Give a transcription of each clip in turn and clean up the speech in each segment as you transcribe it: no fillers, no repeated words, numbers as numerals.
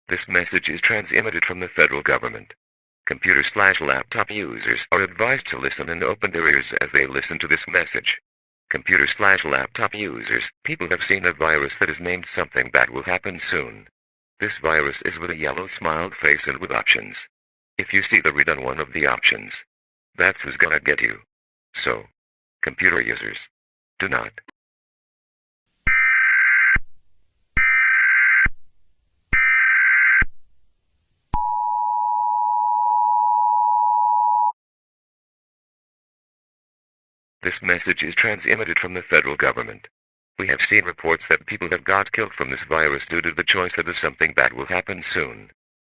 This message is transmitted from the federal government. Computer/laptop users are advised to listen and open their ears as they listen to this message. Computer/laptop users, people have seen a virus that is named something that will happen soon. This virus is with a yellow smiled face and with options. If you see the read on one of the options, that's who's gonna get you. So, computer users, do not. This message is transmitted from the federal government. We have seen reports that people have got killed from this virus due to the choice that is something that will happen soon.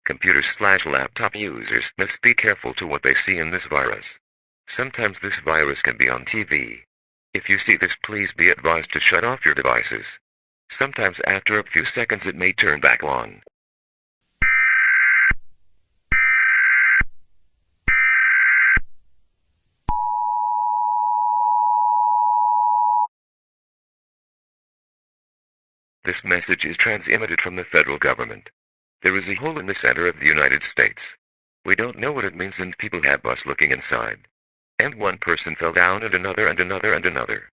Computer/laptop users must be careful to what they see in this virus. Sometimes this virus can be on TV. If you see this, please be advised to shut off your devices. Sometimes after a few seconds it may turn back on. This message is transmitted from the federal government. There is a hole in the center of the United States. We don't know what it means and people have us looking inside. And one person fell down and another and another and another.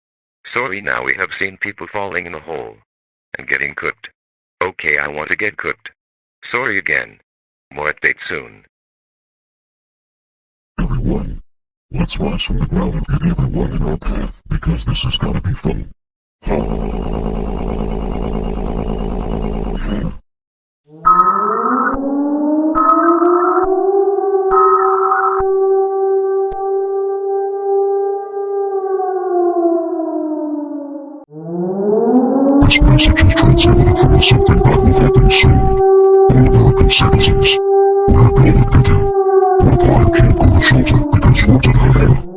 Sorry, now we have seen people falling in a hole. And getting cooked. Okay, I want to get cooked. Sorry again. More updates soon. Everyone, let's rise from the ground and get everyone in our path, because this is gonna be fun. This message is transmitted from something that will happen soon. All American citizens, we're going to get you. We're going to go to shelter because we're gonna have